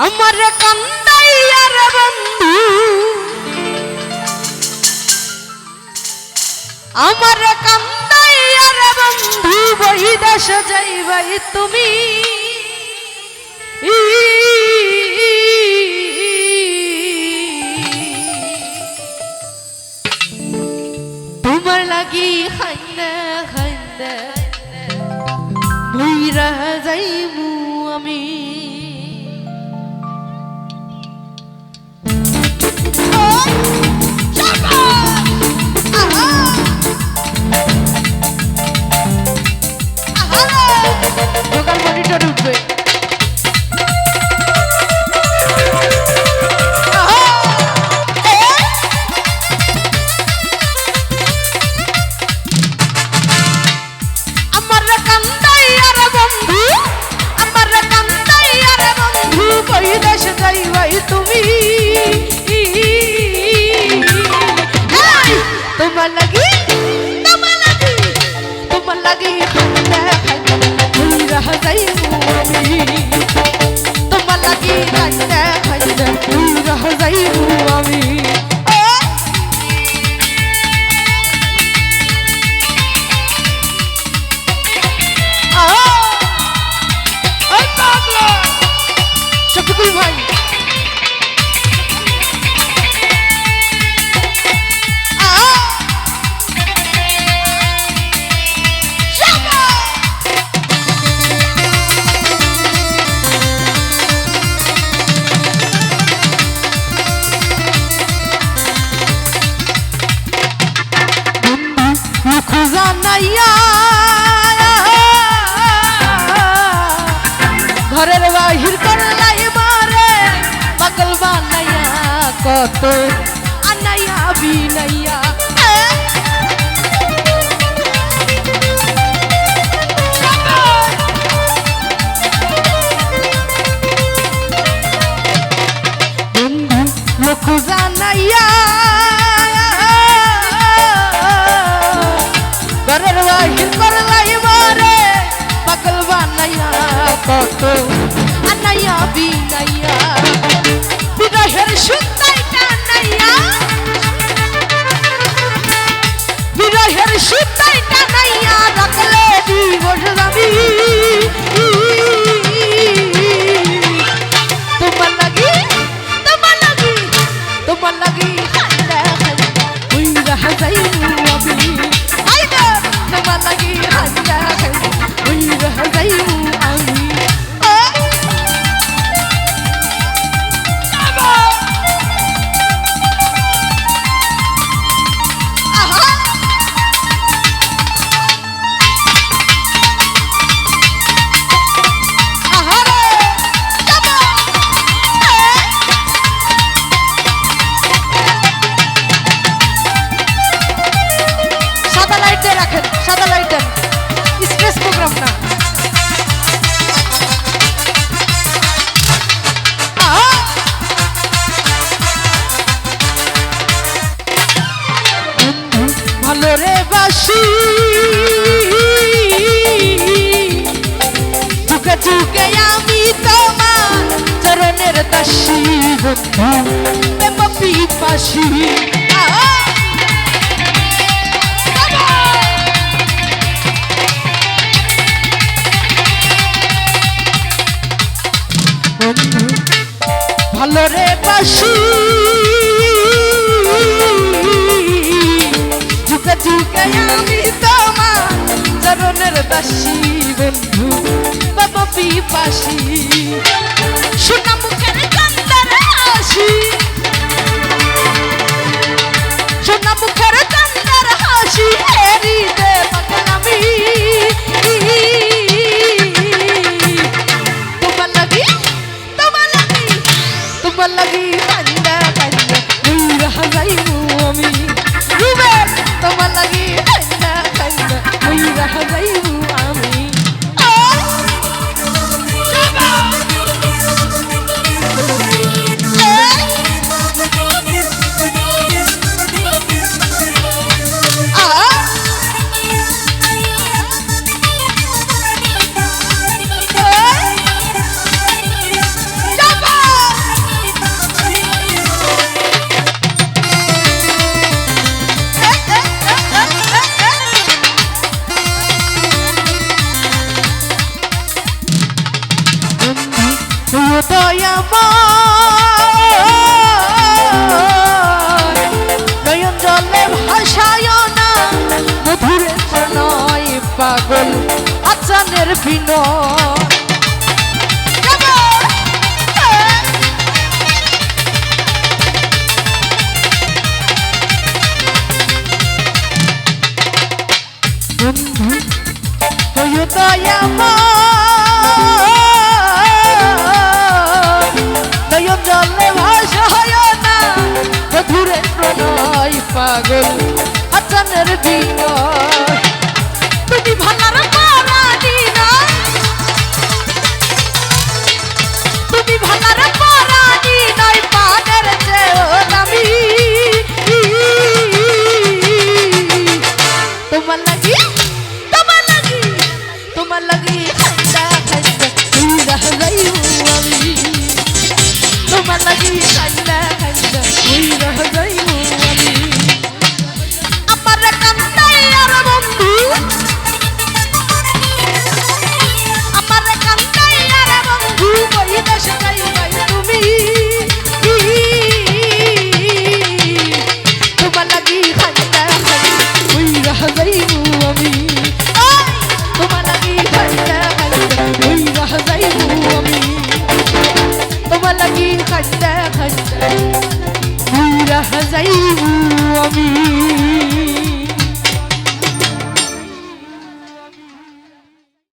আমার কান্দাইয়া রে বন্ধু আমার কান্দাইয়া রে বন্ধু বৈদেশ যাইবাই তুমি তোমার লাগি হাইনা হাইনা ভুইরা যাইমু আমি লোকাল মনিটর উঠবে আমার কান্দাইয়া রে বন্ধু আমার কান্দাইয়া রে বন্ধু কই দেশ যাইবাই তুমি তোমার লাগি তোমার লাগি ভুইরা যাইমু আমি তোমার লাগি কান্দা কান্দা ভুইরা যাইমু আমি শফিকুল ভাই ঘরের বাহির করলাই মারে পাগল বানাইয়া কত আনাইয়া বিনাইয়া বন্ধু লোক জানাইয়া ঘরের বাহির করলাই মারে পাগল বানাইয়া কত আনাইয়া বিনাইয়া বিরহের সুতাইটা নাইয়া বিরহের সুতাইটা নাইয়া রাখলে দিবস যাবি তোমার লাগি তোমার লাগি তোমার লাগি খান্দা খান্দা ভুইরা যাইমু আমি আইনা তোমার লাগি খান্দা খান্দা ভুইরা যাইমু আমি সাদা লাইট দেন স্ট্রেস প্রোগ্রাম না ভালো রে বাসি ঝুঁকে ঝুঁকে আমি তোমার চরণের দাসী বন্ধু পিপাসী ভালো রে বাসি ঝুঁকে ঝুঁকে আমি তোমার চরণের দাসী বন্ধু বাবা পিপাসী সোনা মুখের কান্দার হাসি সোনা মুখের কান্দার হাসি এরিতে পাগল আমি তোমার লাগি তোমার লাগি কান্দা কান্দা ভুইরা যাইমু আমি রুবেল তোমার লাগি কান্দা কান্দা ভুইরা যাইমু আমি বন্ধু হইও দয়াময় নয়ন জলে ভাসায় না মধুরে প্রণয় পাগল আচানের বিনয় তুমি ভালার পরাধী না তুমি ভালার পরাধী নয় পানের চেয়েও দামি তোমার লাগি খাইন্দা খাইন্দা উইরা যাইমু আমি তোমার লাগি খাইন্দা খাইন্দা উইরা যাইমু আমি আমার কান্দাই আর বন্ধু আমার কান্দাই আর বন্ধু কই দেশে যাইবাই তুমি তোমার লাগি খাইন্দা খাইন্দা উইরা যাইমু আমি তোমার লাগি খাইন্দা খাইন্দা উইরা যাইমু আমি তোমার লাগি খাইন্দা খাইন্দা উইরা যাইমু আমি